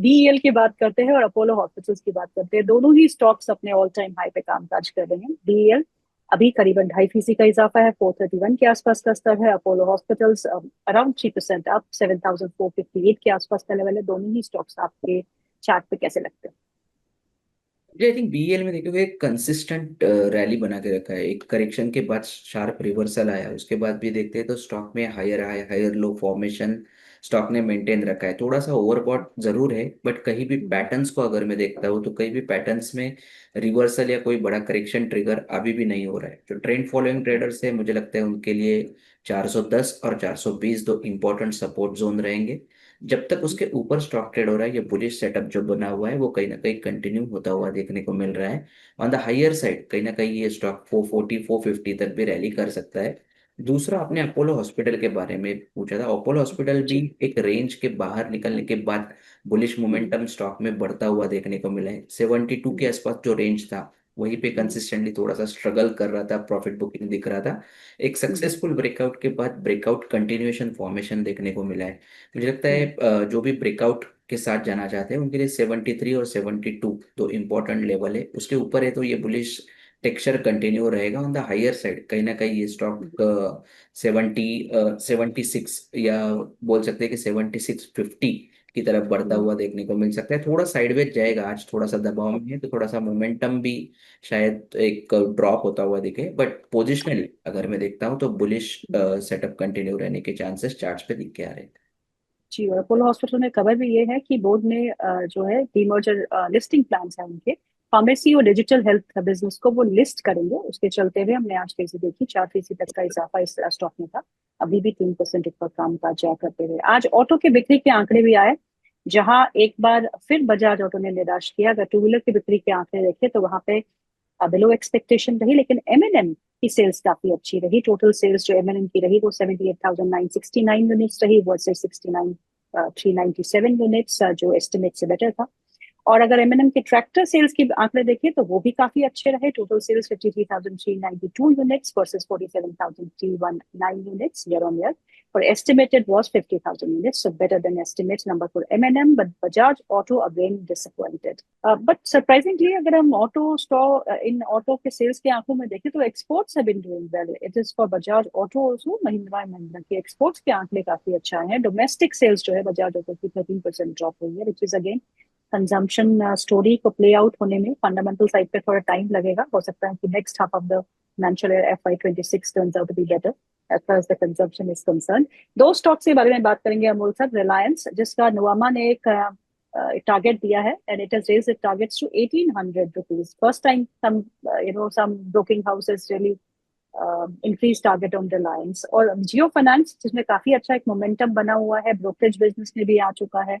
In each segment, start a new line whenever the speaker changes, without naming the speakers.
BEL की बात करते हैं और अपोलो हॉस्पिटल्स की बात करते हैं। दोनों ही स्टॉक्स अपने ऑल टाइम हाई पे कामकाज कर रहे हैं। बीईएल अभी करीबन 2.5% का इजाफा है, 431 के आसपास का स्तर है। अपोलो हॉस्पिटल्स अराउंड 3% अप, 7,458 के आसपास का लेवल है। दोनों ही स्टॉक्स आपके चार्ट पे कैसे लगते हैं?
जी, आई थिंक बीएल में देखोगे एक कंसिस्टेंट रैली बना के रखा है। एक करेक्शन के बाद शार्प रिवर्सल आया, उसके बाद भी देखते हैं तो स्टॉक में higher high higher low formation stock ने मेंटेन रखा है। थोड़ा सा ओवरबॉट जरूर है, बट कहीं भी
हम्म,
पैटर्न्स को अगर मैं देखता हूँ तो कहीं भी पैटर्न्स में रिवर्सल या कोई बड़ा करेक्शन ट्रिगर अभी भी नहीं हो रहा है। जो ट्रेंड फॉलोइंग ट्रेडर्स है, मुझे लगता है उनके लिए 410 और 420 दो इंपॉर्टेंट सपोर्ट जोन रहेंगे। जब तक उसके ऊपर स्टॉक ट्रेड हो रहा है, ये बुलिश सेटअप जो बना हुआ है वो कहीं ना कहीं कंटिन्यू होता हुआ देखने को मिल रहा है। ऑन द हायर साइड कहीं ना कहीं ये स्टॉक 440 450 तक भी रैली कर सकता है। दूसरा, आपने अपोलो हॉस्पिटल के बारे में पूछा था। अपोलो हॉस्पिटल भी
जी।
एक रेंज के बाहर निकलने के बाद बुलिश
हम्म,
मोमेंटम स्टॉक में बढ़ता हुआ देखने को मिला है। 72 के
हम्म,
आसपास जो रेंज था वहीं पे
हम्म,
कंसिस्टेंटली थोड़ा सा स्ट्रगल कर रहा था, प्रॉफिट बुकिंग दिख रहा था। एक
हम्म,
सक्सेसफुल ब्रेकआउट के बाद ब्रेकआउट कंटिन्यूएशन फॉर्मेशन देखने को मिला है। मुझे लगता है
हम्म,
जो भी ब्रेकआउट के साथ जाना चाहते हैं उनके लिए 73 और 72 दो इंपॉर्टेंट लेवल है। उसके ऊपर है तो ये बुलिश टेक्सचर कंटिन्यू रहेगा। ऑन द हायर साइड कहीं ना कहीं ये
हम्म,
स्टॉक 76 या बोल सकते हैं कि 7650 की तरफ बढ़ता
हम्म,
हुआ देखने को मिल सकता है। थोड़ा साइडवेज जाएगा, आज थोड़ा सा दबाव में है तो थोड़ा सा मोमेंटम भी शायद एक ड्रॉप होता हुआ दिखे, बट पोजिशनली अगर मैं देखता हूँ तो बुलिश
हम्म।
सेटअप कंटिन्यू रहने के चांसेस चार्ट्स पे दिख के आ रहे हैं।
जी, और अपोलो हॉस्पिटल में खबर भी ये है कि बोर्ड ने जो है डीमर्जर लिस्टिंग प्लान्स है उनके, फार्मेसी और डिजिटल हेल्थ बिजनेस को वो लिस्ट करेंगे। उसके चलते हुए हमने आज तेजी देखी, 4% तक का इजाफा इस स्टॉक में था। अभी भी 3% ऊपर काम काज जाया करते हुए। आज ऑटो के बिक्री के आंकड़े भी आए, जहां एक बार फिर बजाज ऑटो ने निराश किया। अगर टू व्हीलर की बिक्री के आंकड़े देखें तो वहां पे बिलो एक्सपेक्टेशन रही, लेकिन एमएनएम की सेल्स काफी अच्छी रही। टोटल सेल्स जो एमएनएम की रही वो 78,969 यूनिट्स रही, वर्सेस 69,397 यूनिट्स, जो एस्टिमेट से बेटर था। और अगर एमएनएम के ट्रैक्टर सेल्स के आंकड़े देखें तो वो भी काफी अच्छे रहे। Total sales 53,392 units versus 47,319 units year on year, और estimated was 50,000 units, so better than estimates number for M&M, but Bajaj Auto again disappointed. But surprisingly, अगर हम ऑटो स्टॉक इन ऑटो के सेल्स के आंकड़ों में देखें तो exports have been doing well. It is for Bajaj Auto also, Mahindra and Mahindra के एक्सपोर्ट्स के आंकड़े काफी अच्छा है। डोमेस्टिक सेल्स जो है बजाज ऑटो की 13% ड्रॉप हुई है, which is again consumption story को प्ले आउट होने में फंडामेंटल साइड पे थोड़ा टाइम लगेगा। हो सकता है कि next half of the financial year FY 26 turns out to be better as far as the consumption is concern. दो स्टॉक्स के बारे में बात करेंगे अमोल साहब। रिलायंस, जिसका नुआमा ने एक टारगेट दिया है, and it has raised it targets to 1,800 rupees. First time some some broking houses really increase target on Reliance. और जियो फाइनेंस, जिसमें काफी अच्छा एक मोमेंटम बना हुआ है, ब्रोकरेज बिजनेस में भी आ चुका है,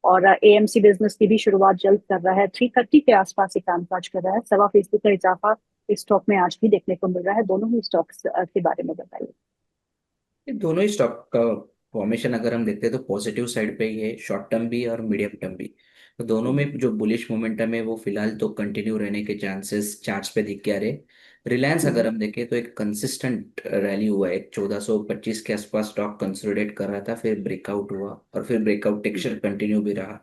और एएमसी बिजनेस की भी शुरुआत जल्द कर रहा है। 330 के आसपास ही कामकाज कर रहा है। 1.25% का इजाफा इस स्टॉक में आज भी देखने को मिल रहा है। दोनों ही स्टॉक्स के बारे में बताइए।
ये दोनों ही स्टॉक का फॉर्मेशन अगर हम देखते हैं तो पॉजिटिव साइड पे ही है, शॉर्ट टर्म भी और मीडियम टर्म भी। तो दोनों
हम्म,
में जो बुलिश मोमेंटम है वो फिलहाल तो कंटिन्यू रहने के चांसेस चार्ट्स पे दिख के आ रहे। रिलायंस अगर
हम्म,
हम देखें तो एक कंसिस्टेंट रैली हुआ है। 1425 के आसपास स्टॉक कंसोलिडेट कर रहा था, फिर ब्रेकआउट हुआ और फिर ब्रेकआउट
हम्म,
टेक्सचर कंटिन्यू भी रहा।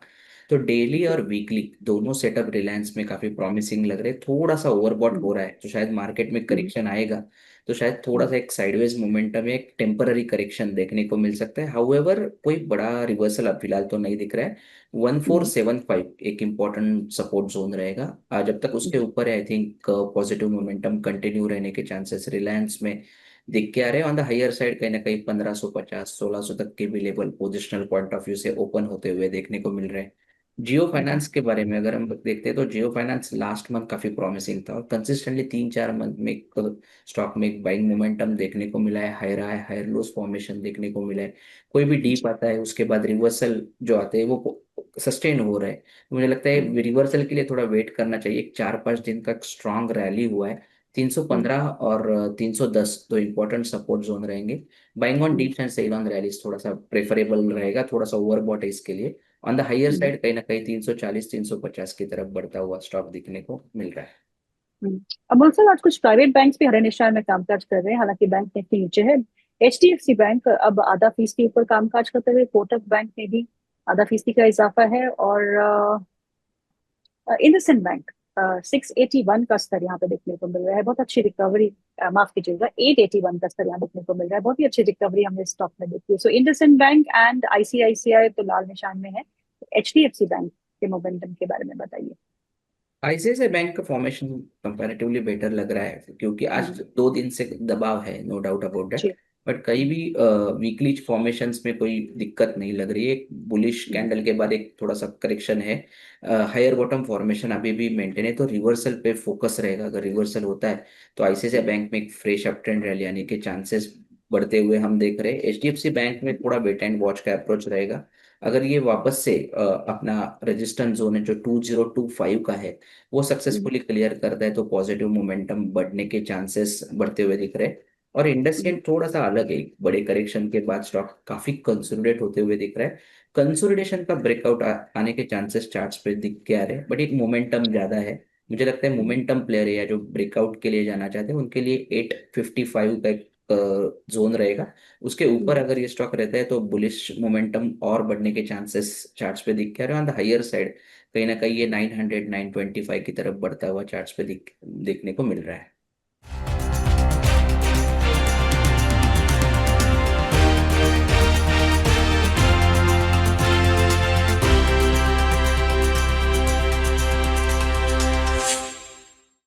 तो डेली और वीकली दोनों सेटअप रिलायंस में काफी प्रॉमिसिंग लग रहे हैं। थोड़ा सा ओवरबॉट
हम्म,
हो रहा है तो शायद मार्केट में
हम्म,
करेक्शन आएगा तो शायद थोड़ा
हम्म,
सा एक साइडवेज मोमेंटम है, एक टेम्पररी करेक्शन देखने को मिल सकता है। हाउएवर कोई बड़ा रिवर्सल अब फिलहाल तो नहीं दिख रहा है। वन फोर
हम्म,
सेवन फाइव एक इम्पॉर्टेंट सपोर्ट जोन रहेगा। जब तक उसके
हम्म,
ऊपर है I think positive momentum continue रहने के चांसेस रिलायंस में दिख के आ रहे हैं। ऑन द हायर साइड कहीं ना कहीं 1550 1600 तक के भी level positional point of view से ओपन होते हुए देखने को मिल रहे हैं। जियो
हम्म,
फाइनेंस के बारे में अगर हम देखते हैं तो जियो फाइनेंस लास्ट मंथ काफी प्रॉमिसिंग था और कंसिस्टेंटली 3 4 मंथ में स्टॉक में एक बाइंग मोमेंटम देखने को मिला है। हायर लोस फॉर्मेशन देखने को मिला है। कोई भी डीप
जी,
आता है उसके बाद रिवर्सल जो आते हैं वो सस्टेन हो रहा है। मुझे लगता है
हम्म,
रिवर्सल के लिए थोड़ा वेट करना चाहिए। एक 4 5 दिन का स्ट्रांग रैली हुआ है।
हम्म,
315 और 310 दो इंपॉर्टेंट सपोर्ट जोन रहेंगे। Buying on
hmm,
dips and sell on rallies थोड़ा सा प्रेफरेबल रहेगा। थोड़ा सा ओवरबॉट है इसके लिए। On the higher
hmm,
side कहीं ना कहीं 340 350 की तरफ बढ़ता हुआ स्टॉक दिखने को मिल रहा है।
हम्म। अमोल साहब, आज कुछ प्राइवेट बैंक्स भी हरे निशान में कामकाज कर रहे हैं, हालांकि बैंक निफ्टी नीचे है। HDFC बैंक अब आधा फीसदी ऊपर कामकाज करते हुए, कोटक बैंक ने भी ½ फीसदी का इजाफा है। और इंडसइंड बैंक 681 का स्तर यहाँ पे देखने को मिल रहा है, बहुत अच्छी रिकवरी। माफ कीजिएगा, 881 का स्तर यहाँ देखने को मिल रहा है, बहुत ही अच्छी रिकवरी हमने स्टॉक में देखी है। सो इंडसइंड बैंक एंड आईसीआईसीआई तो लाल निशान में है। एचडीएफसी बैंक के मोमेंटम के बारे में बताइए।
आईसीआईसीआई बैंक का फॉर्मेशन कंपैरेटिवली बेटर लग रहा है, क्योंकि आज
हम्म,
2 दिन से दबाव है, नो डाउट अबाउट दैट।
जी।
बट कहीं भी वीकली फॉर्मेशंस में कोई दिक्कत नहीं लग रही है। एक बुलिश
हम्म,
कैंडल के बाद एक थोड़ा सा करेक्शन है। हायर बॉटम फॉर्मेशन अभी भी मेंटेन है, तो रिवर्सल पे फोकस रहेगा। अगर रिवर्सल होता है तो आईसीआईसीआई बैंक में एक फ्रेश अप ट्रेंड रैली आने के चांसेस बढ़ते हुए हम देख रहे हैं। एचडीएफसी बैंक में थोड़ा वेट एंड वॉच का अप्रोच रहेगा। अगर ये वापस से अपना रेजिस्टेंस जोन है जो 2025 का है, वो
हम्म,
सक्सेसफुली क्लियर करता है, तो पॉजिटिव मोमेंटम बढ़ने के चांसेस बढ़ते हुए दिख रहे हैं। और
हम्म,
इंडस्ट्रियल थोड़ा सा अलग है, बड़े करेक्शन के बाद स्टॉक काफी कंसोलिडेट होते हुए दिख रहा है। कंसोलिडेशन का ब्रेकआउट आने के चांसेस चार्ट्स पे दिख के आ रहे हैं, बट एक मोमेंटम ज्यादा है। मुझे लगता है
हम्म,
मोमेंटम प्लेयर है या जो ब्रेकआउट के लिए जाना चाहते हैं उनके लिए 855 का एक जोन रहेगा। उसके ऊपर
हम्म,
अगर ये स्टॉक रहता है तो बुलिश मोमेंटम और बढ़ने के चांसेस चार्ट्स पे दिख के आ रहे हैं। ऑन द हायर साइड कहीं ना कहीं ये 900 925 की तरफ बढ़ता हुआ चार्ट्स पे देखने को मिल रहा है।